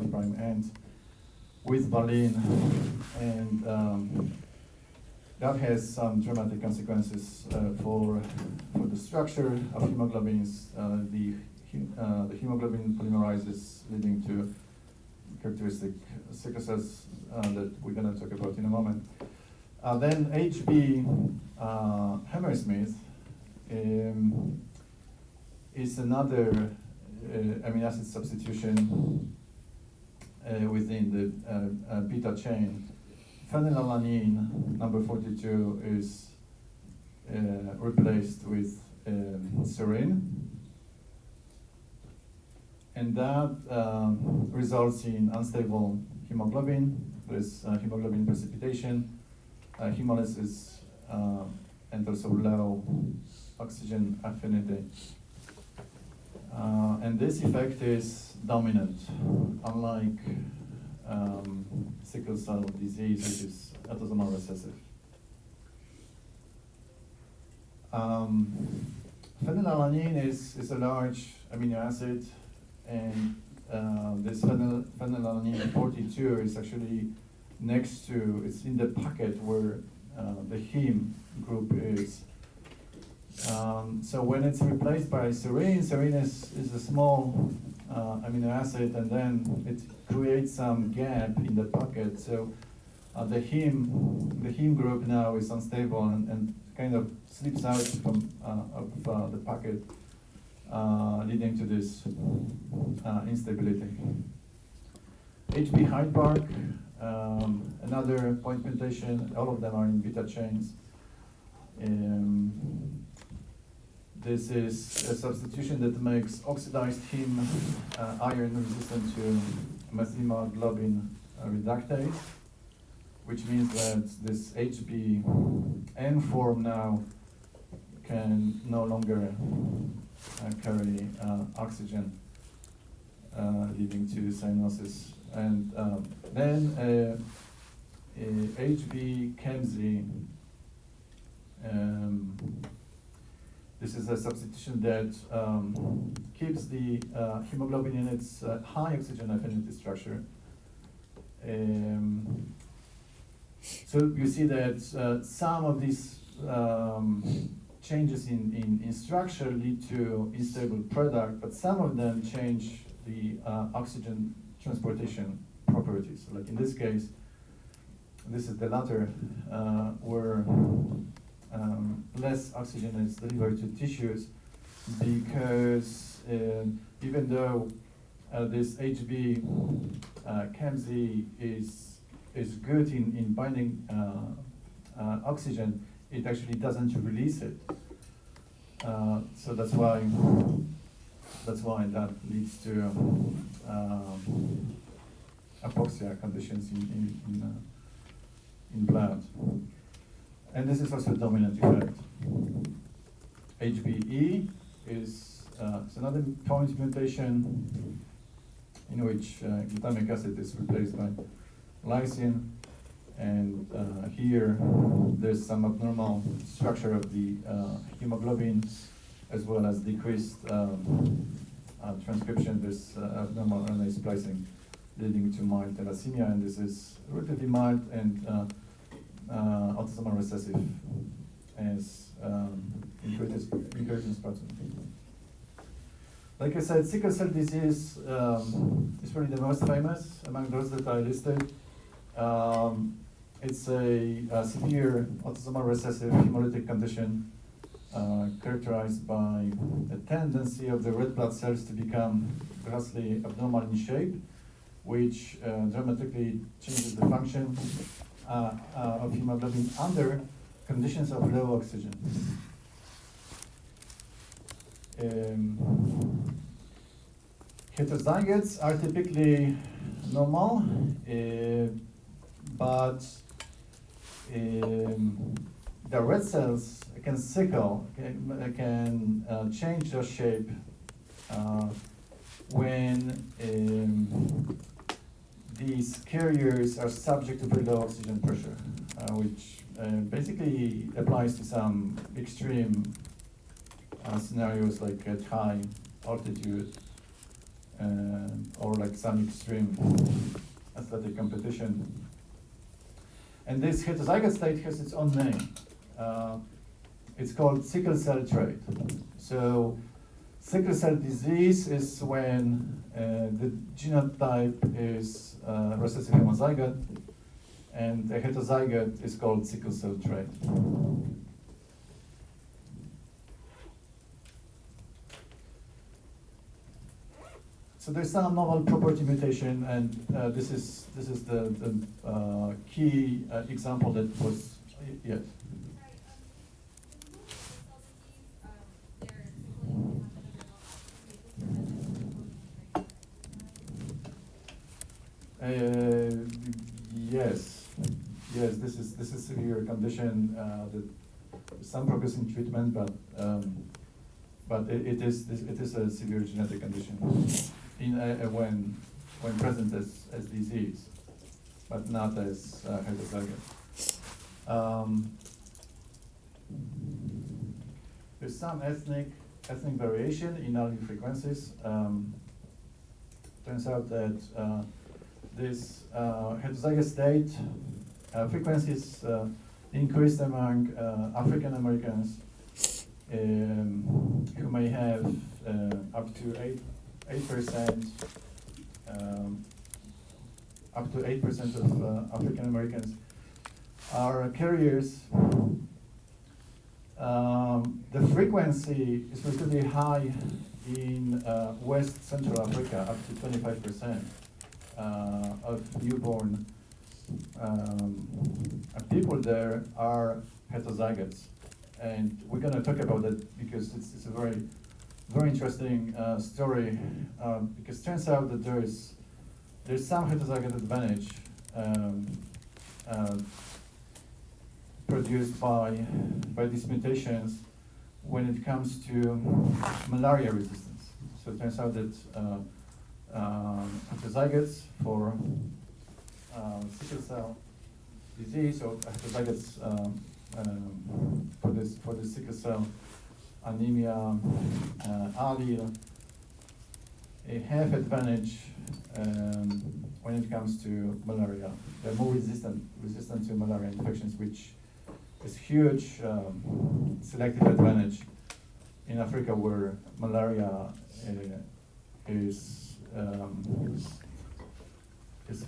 5' end with valine, and that has some dramatic consequences for the structure of hemoglobins. The hemoglobin polymerizes, leading to characteristic sickle cells that we're going to talk about in a moment. Then HB Hammersmith is another amino acid substitution within the beta chain. Phenylalanine, number 42, is replaced with serine. And that results in unstable hemoglobin. There's hemoglobin precipitation, hemolysis, and also low oxygen affinity. And this effect is dominant, unlike sickle cell disease, which is autosomal recessive. Phenylalanine is a large amino acid, and this phenylalanine 42 is actually next to, it's in the pocket where the heme group is. So when it's replaced by serine, serine is a small amino acid, and then it creates some gap in the pocket. So the heme group now is unstable and kind of slips out from of the pocket, leading to this instability. HB Hyde Park, another point mutation. All of them are in beta chains. This is a substitution that makes oxidized heme iron resistant to methemoglobin reductase, which means that this HbN form now can no longer carry oxygen, leading to cyanosis. And then HB Kemzi. This is a substitution that keeps the hemoglobin in its high oxygen affinity structure. So you see that some of these changes in structure lead to unstable product, but some of them change the oxygen transportation properties. Like in this case, this is the latter, where less oxygen is delivered to tissues, because even though this HB Kemzi is good in binding oxygen, it actually doesn't release it. So that's why that leads to hypoxia conditions in blood. And this is also a dominant effect. HBE is another point mutation in which glutamic acid is replaced by lysine, and here there's some abnormal structure of the hemoglobin, as well as decreased transcription. There's abnormal RNA splicing, leading to mild thalassemia, and this is relatively mild and autosomal recessive as inheritance pattern. Like I said, sickle cell disease is probably the most famous among those that I listed. It's a severe autosomal recessive hemolytic condition characterized by a tendency of the red blood cells to become grossly abnormal in shape, which dramatically changes the function of hemoglobin under conditions of low oxygen. Heterozygotes are typically normal, but the red cells can sickle, can change their shape when these carriers are subject to very low oxygen pressure, which basically applies to some extreme scenarios like at high altitude. or like some extreme athletic competition. And this heterozygous state has its own name. It's called sickle cell trait. So sickle cell disease is when the genotype is recessive homozygote, and the heterozygote is called sickle cell trait. So there's some novel property mutation, and this is the key example that was yes. Yes, yes. This is severe condition. That some progress in treatment, but it is a severe genetic condition in when present as disease, but not as heterozygous. There's some ethnic variation in allele frequencies. Turns out that this heterozygous state frequencies increased among African Americans who may have up to 8% of African Americans are carriers. The frequency is relatively high in West Central Africa, up to 25% of newborn people there are heterozygotes. And we're going to talk about that because it's a very interesting story, because it turns out that there's some heterozygote advantage produced by these mutations when it comes to malaria resistance. So it turns out that heterozygotes for sickle cell disease, or heterozygotes for the sickle cell anemia allele, have advantage when it comes to malaria. They're more resistant to malaria infections, which is huge selective advantage in Africa, where malaria is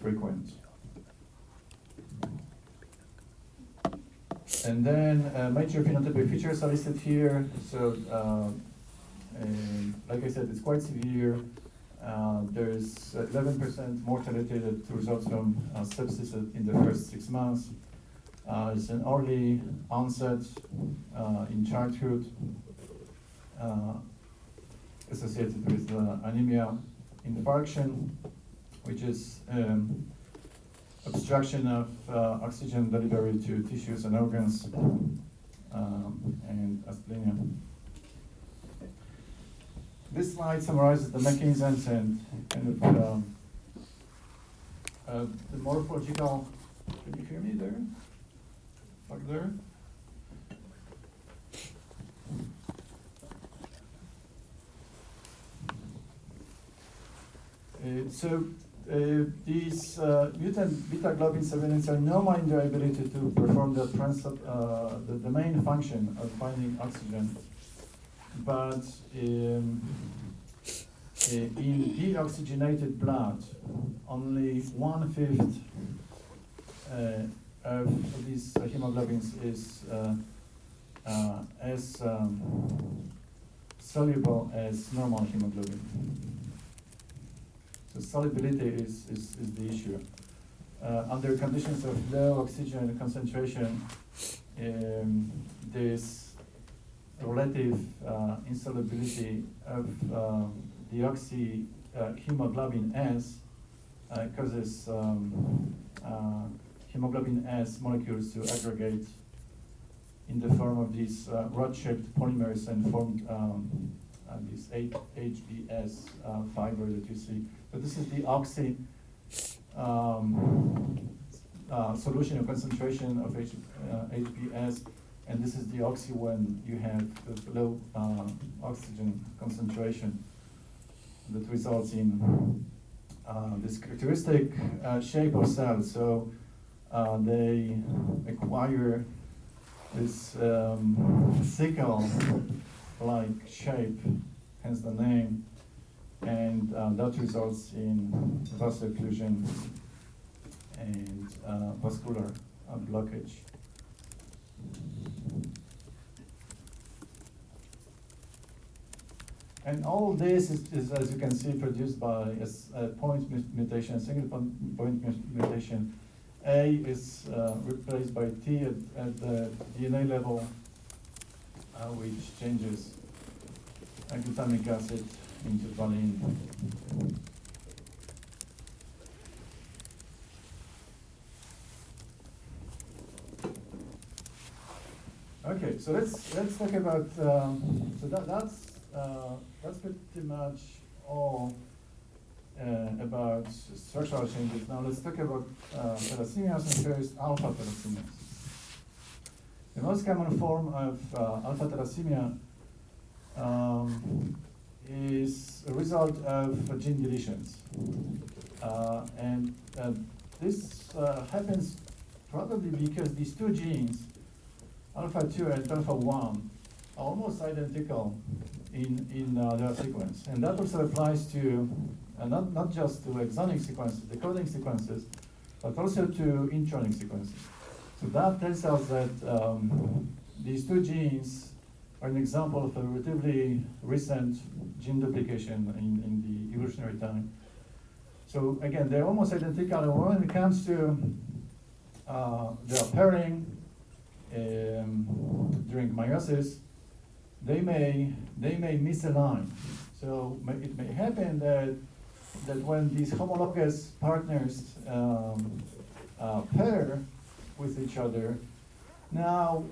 frequent. And then major phenotypic features are listed here. So, like I said, it's quite severe. There's 11% mortality that results from sepsis in the first 6 months. It's an early onset in childhood, associated with anemia infarction, which is obstruction of oxygen delivery to tissues and organs, and asthenia. This slide summarizes the mechanisms and kind of the morphological. Can you hear me there? Back there? These mutant beta globin 7 are normal in their ability to perform the main function of binding oxygen, but in deoxygenated blood, only 1/5 of these hemoglobins is as soluble as normal hemoglobin. So solubility is the issue. Under conditions of low oxygen concentration, this relative insolubility of deoxyhemoglobin S causes hemoglobin S molecules to aggregate in the form of these rod-shaped polymers and form this HBS fiber that you see. So this is the oxy solution or concentration of HBS, and this is the oxy when you have the low oxygen concentration. that results in this characteristic shape of cells. So they acquire this sickle-like shape, hence the name, and that results in vaso-occlusion and vascular blockage. And all this is, as you can see, produced by a point mutation, single point mutation. A is replaced by T at the DNA level, which changes glutamic acid into valine. Okay, so let's talk about that's pretty much all about structural changes. Now let's talk about thalassemias, and first alpha thalassemias. The most common form of alpha thalassemia is a result of gene deletions. And this happens probably because these two genes, alpha 2 and alpha 1, are almost identical in their sequence. And that also applies to not just to exonic sequences, decoding sequences, but also to intronic sequences. So that tells us that these two genes are an example of a relatively recent gene duplication in the evolutionary time. So again, they're almost identical, and when it comes to their pairing during meiosis, they may misalign. So it may happen that when these homologous partners pair with each other, now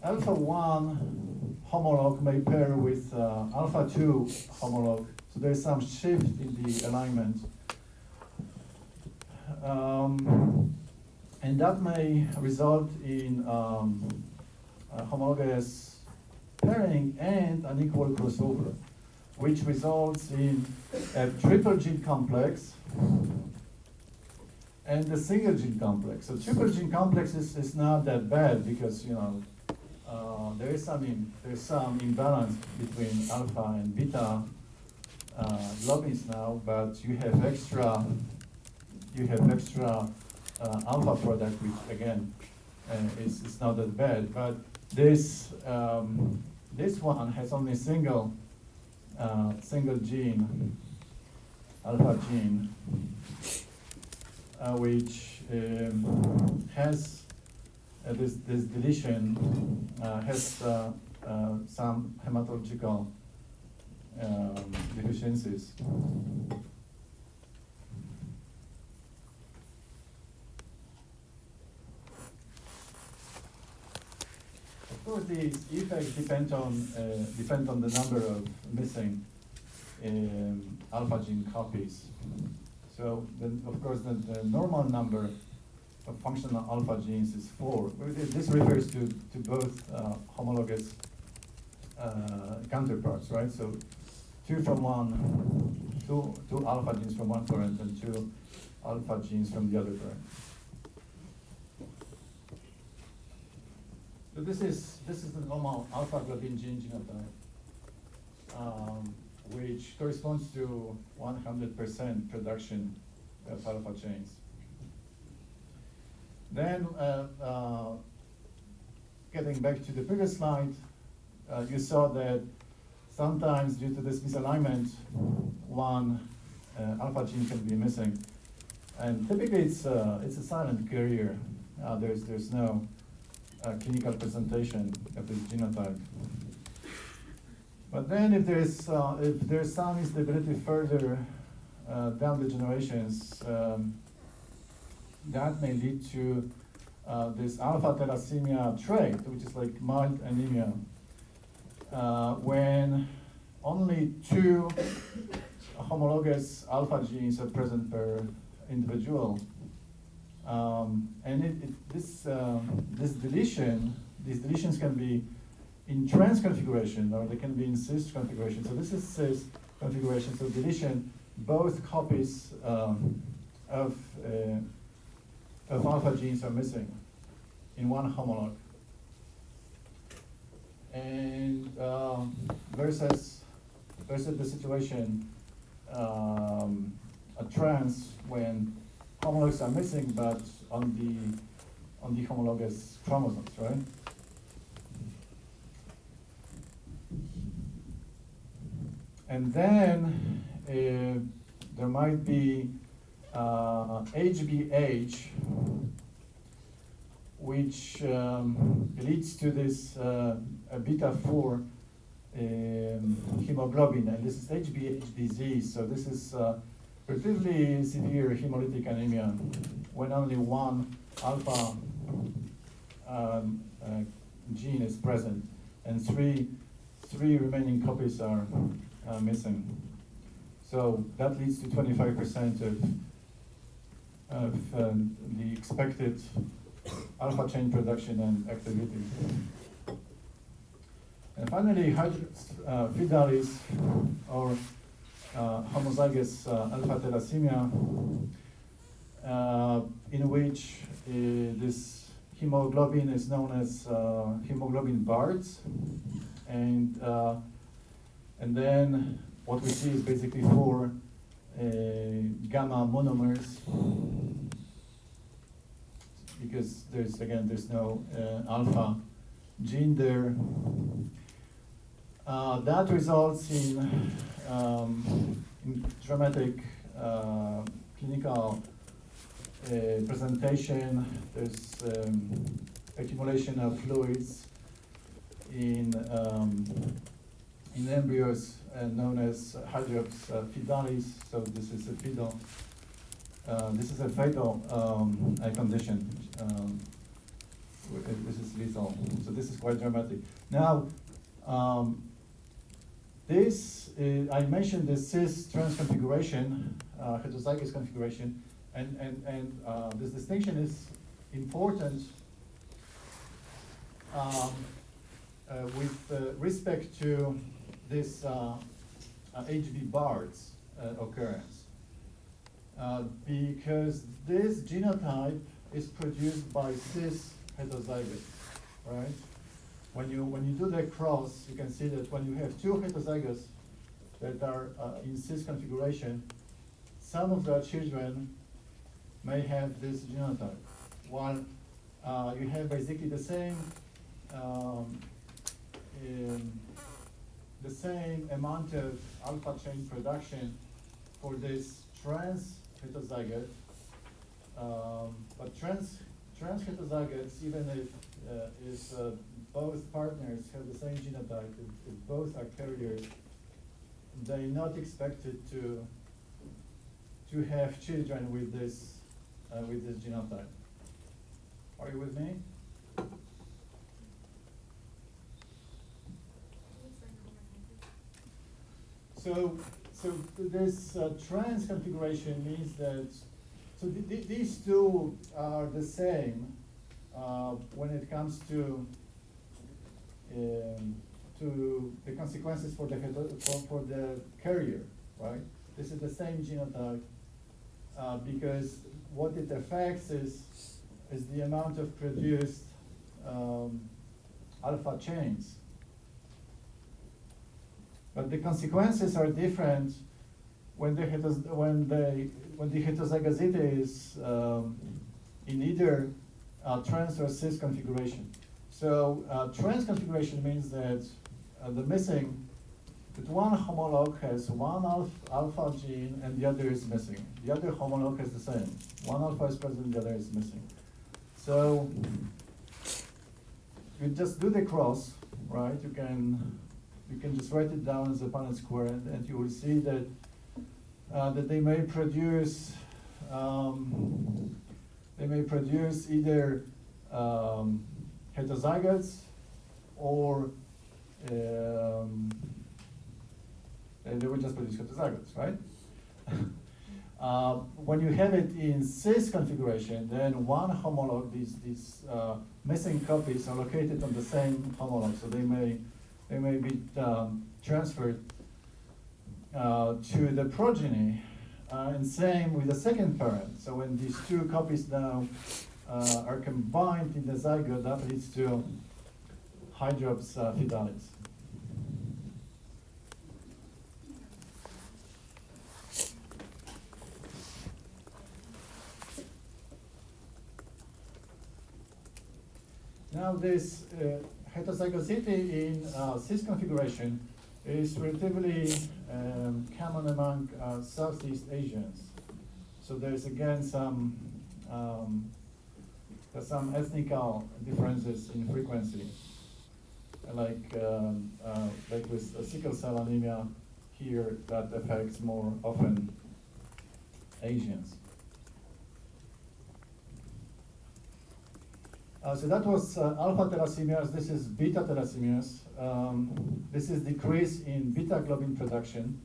alpha 1 homolog may pair with alpha 2 homolog. So there's some shift in the alignment. And that may result in homologous pairing and unequal crossover, which results in a triple gene complex and a single gene complex. So triple gene complex is not that bad because there's some imbalance between alpha and beta globins now, but you have extra alpha product, which again is not that bad. But this one has only single gene, alpha gene, which has this deletion has some hematological deficiencies. Of course, these effects depend on the number of missing alpha gene copies. So, of course, the normal number of functional alpha genes is 4. This refers to both homologous counterparts, right? So, two alpha genes from one parent and 2 alpha genes from the other parent. So this is the normal alpha globin gene genotype, which corresponds to 100% production of alpha chains. Then, getting back to the previous slide, you saw that sometimes due to this misalignment, one alpha gene can be missing, and typically it's a silent carrier. There's no clinical presentation of this genotype. But then if there's some instability further down the generations, that may lead to this alpha thalassemia trait, which is like mild anemia, when only 2 homologous alpha genes are present per individual. And these deletions can be in trans configuration, or they can be in cis configuration. So this is cis, configuration, so deletion, both copies of alpha genes are missing in one homolog. And versus the situation a trans when homologs are missing, but on the homologous chromosomes, right? And then there might be HBH, which leads to this beta 4 hemoglobin, and this is HBH disease. So this is relatively severe hemolytic anemia when only one alpha gene is present and three remaining copies are missing. So that leads to 25% of the expected alpha chain production and activity. And finally, fidalis, or homozygous alpha thalassemia, in which this hemoglobin is known as hemoglobin BARDs, and then what we see is basically 4 gamma monomers, because there's no alpha gene there. That results in dramatic clinical presentation. There's accumulation of fluids in embryos known as hydrops fidalis. So this is a fatal. This is a fatal condition. This is lethal. So this is quite dramatic. Now, I mentioned the cis-trans configuration, heterozygous configuration, and this distinction is important with respect to this HB BARDs occurrence, because this genotype is produced by cis heterozygous, right? When you do the cross, you can see that when you have 2 heterozygous that are in cis configuration, some of the children may have this genotype, while you have basically the same amount of alpha chain production for this trans heterozygote, but trans heterozygotes, even if both partners have the same genotype, if both are carriers, they're not expected to have children with this genotype. Are you with me? So this trans configuration means that these two are the same when it comes to the consequences for the carrier, right? This is the same genotype because what it affects is the amount of produced alpha chains. But the consequences are different when the heterozygosity is in either trans or cis configuration. So trans configuration means that that one homolog has one alpha gene and the other is missing. The other homolog has the same. One alpha is present, the other is missing. So you just do the cross, right? You can just write it down as a Punnett square, and you will see that that they may produce either heterozygotes or they will just produce heterozygotes, right? When you have it in cis configuration, then one homolog, these missing copies are located on the same homolog, so they may be transferred to the progeny, and same with the second parent. So when these two copies now are combined in the zygote, that leads to Hydrops fetalis. Now this heterozygosity in cis configuration is relatively common among Southeast Asians. So there's again there's some ethnical differences in frequency, like with sickle cell anemia here, that affects more often Asians. So that was alpha thalassemias. This is beta thalassemias. This is decrease in beta globin production,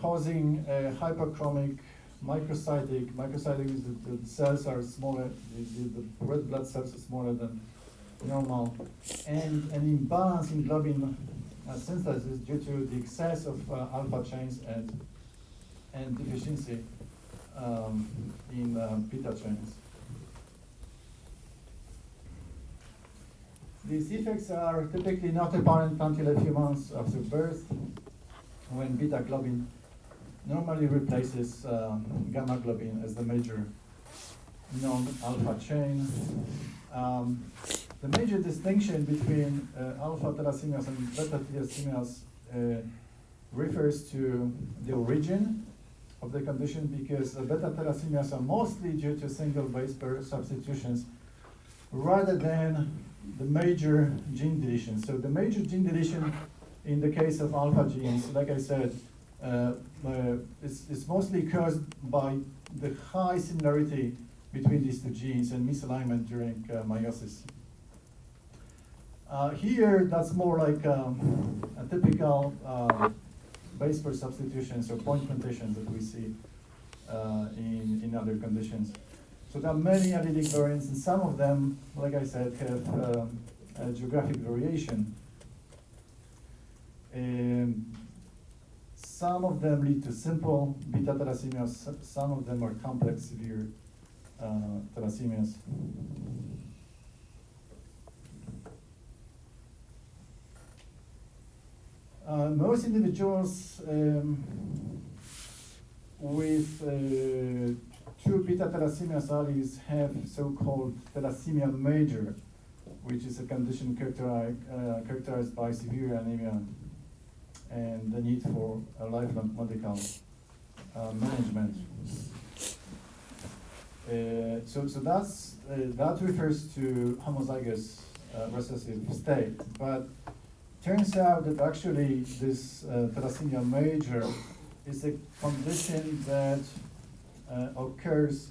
causing a hyperchromic microcytic. Microcytic is the cells are smaller, the red blood cells are smaller than normal, and an imbalance in globin synthesis due to the excess of alpha chains and deficiency in beta chains. These effects are typically not apparent until a few months after birth, when beta globin normally replaces gamma globin as the major non-alpha chain. The major distinction between alpha thalassemias and beta thalassemias refers to the origin of the condition, because beta thalassemias are mostly due to single base pair substitutions rather than the major gene deletion. So the major gene deletion in the case of alpha genes, like I said, is mostly caused by the high similarity between these two genes and misalignment during meiosis. Here, that's more like a typical base pair substitutions or point mutations that we see in other conditions. So there are many allelic variants, and some of them, like I said, have a geographic variation. Some of them lead to simple beta thalassemias, some of them are complex, severe thalassemias. Most individuals with two beta thalassemias alleles have so-called thalassemia major, which is a condition characterized by severe anemia and the need for a lifelong medical management. So that refers to homozygous recessive state, but turns out that actually this thalassemia major is a condition that occurs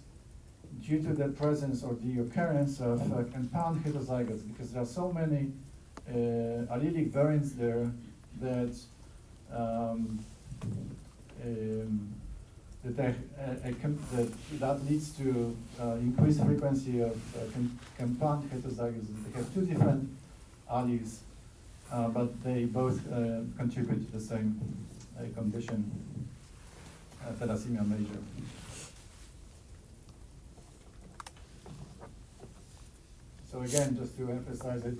due to the presence or the occurrence of compound heterozygotes, because there are so many allelic variants there that that leads to increased frequency of compound heterozygotes. They have two different alleles, but they both contribute to the same condition, thalassemia major. So again, just to emphasize it,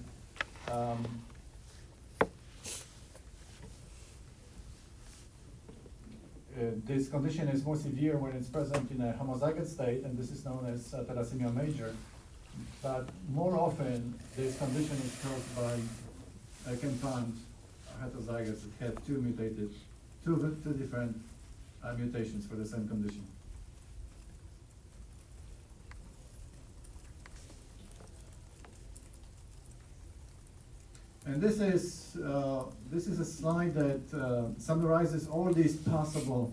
this condition is more severe when it's present in a homozygote state, and this is known as thalassemia major. But more often, this condition is caused by a compound heterozygotes that have two different mutations for the same condition. And this is a slide that summarizes all these possible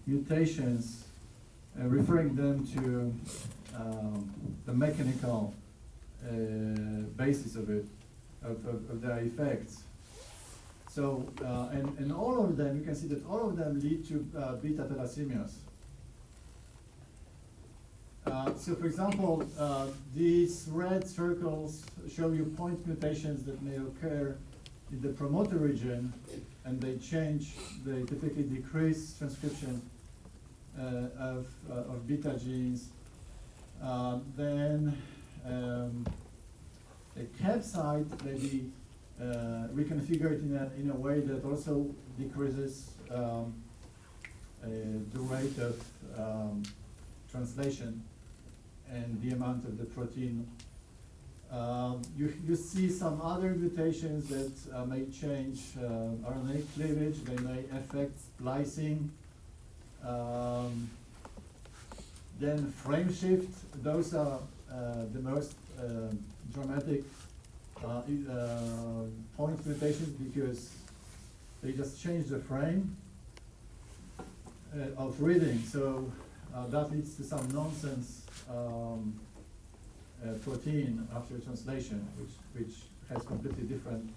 mutations, referring them to the mechanical basis of it, of their effects. So, and all of them, you can see that all of them lead to beta thalassemias. So for example, these red circles show you point mutations that may occur in the promoter region, and they change, they typically decrease transcription of beta genes. Then a capsid may be reconfigured in a way that also decreases the rate of translation and the amount of the protein. You see some other mutations that may change RNA cleavage. They may affect splicing. Then frame shift. Those are the most dramatic point mutations because they just change the frame of reading. So that leads to some nonsense protein after translation, which has completely different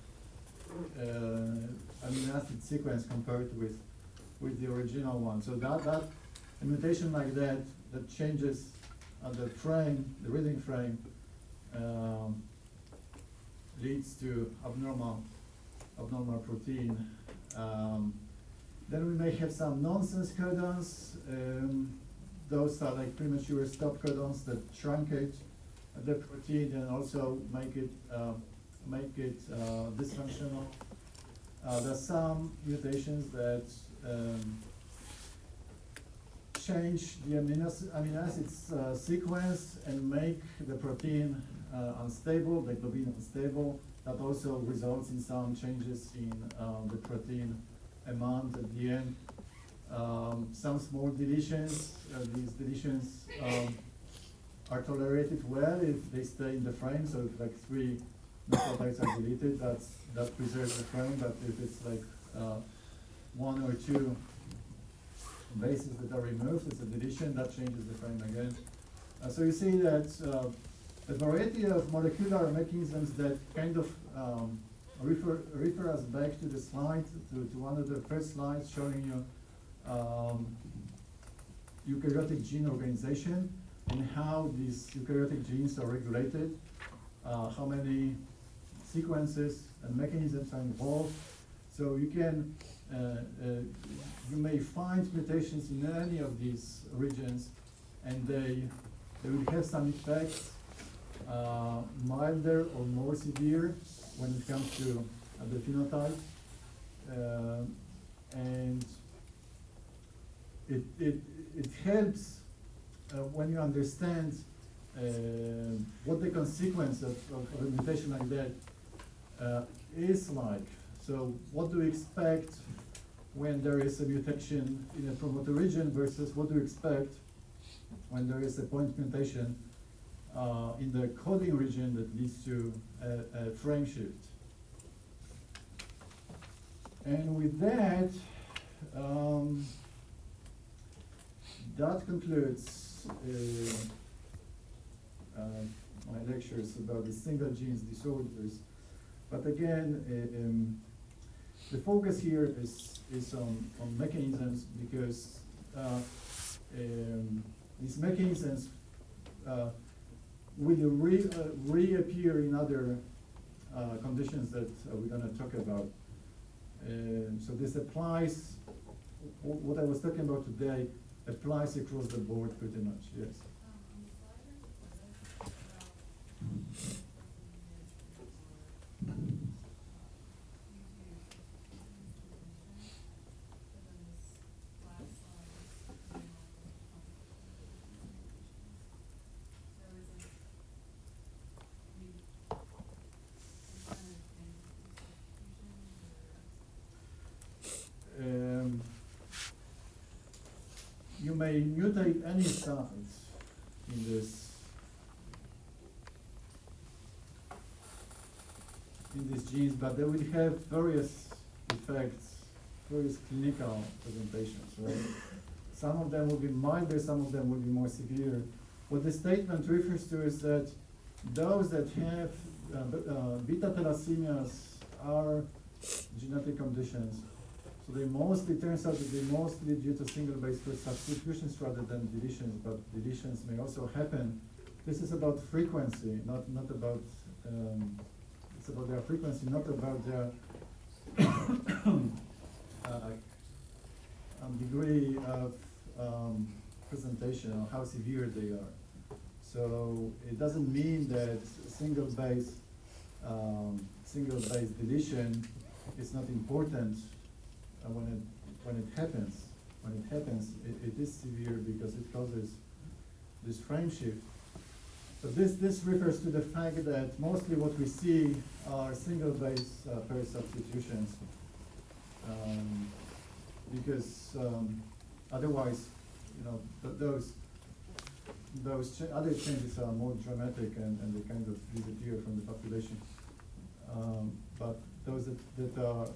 amino acid sequence compared with the original one. So that a mutation like that changes the frame, the reading frame, leads to abnormal protein. Then we may have some nonsense codons. Those are like premature stop codons that truncate the protein and also make it dysfunctional. There are some mutations that change the amino acids sequence and make the protein unstable, the globin unstable. That also results in some changes in the protein amount at the end. Some small deletions. These deletions are tolerated well if they stay in the frame. So if like 3 nucleotides are deleted, that preserves the frame. But if it's like 1 or 2 bases that are removed, it's a deletion that changes the frame again. So you see that a variety of molecular mechanisms that kind of refer us back to the slide, to one of the first slides showing you eukaryotic gene organization and how these eukaryotic genes are regulated, how many sequences and mechanisms are involved. So you can, you may find mutations in any of these regions, and they will have some effects, milder or more severe when it comes to the phenotype, and it helps when you understand what the consequence of a mutation like that is like. So what do we expect when there is a mutation in a promoter region versus what do we expect when there is a point mutation in the coding region that leads to a frame shift. And with that, that concludes my lectures about the single genes disorders. But again, the focus here is on mechanisms because these mechanisms will reappear in other conditions that we're going to talk about. So this applies, what I was talking about today applies across the board pretty much, yes. You may mutate any sites in these genes, but they will have various effects, various clinical presentations, right? Some of them will be milder, some of them will be more severe. What the statement refers to is that those that have beta thalassemias are genetic conditions. So they mostly, turns out that they mostly due to single base pair substitutions rather than deletions, but deletions may also happen. This is about frequency, not about, it's about their frequency, not about their degree of presentation or how severe they are. So it doesn't mean that single base deletion is not important when it happens. When it happens, it is severe because it causes this frame shift. So this refers to the fact that mostly what we see are single base pair substitutions, because otherwise, those other changes are more dramatic and they kind of disappear from the population. But those that are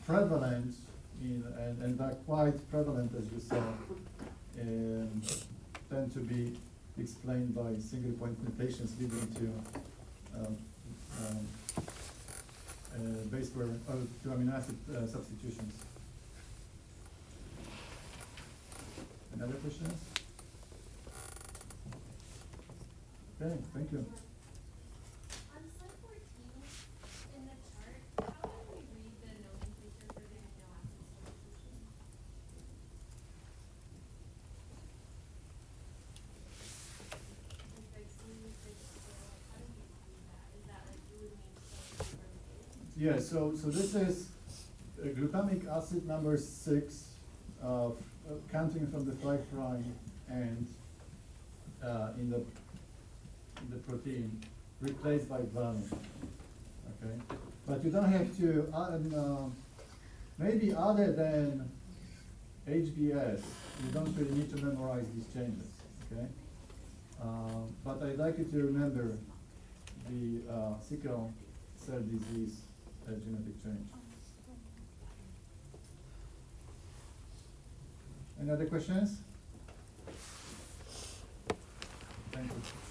prevalent and are quite prevalent, as you saw, tend to be explained by single point mutations leading to base pair to amino acid substitutions. Any other questions? Okay, thank you. On slide 14, in the chart, how do we read the nomenclature for the amino acid substitution? Like 6, 6, how do we read that? Is that like glutamine from Yeah, so this is glutamic acid number 6, counting from the 5' end in the protein, replaced by valine. Okay, but you don't have to. Maybe other than HBS, you don't really need to memorize these changes. Okay, but I'd like you to remember the sickle cell disease genetic change. Any other questions? Thank you.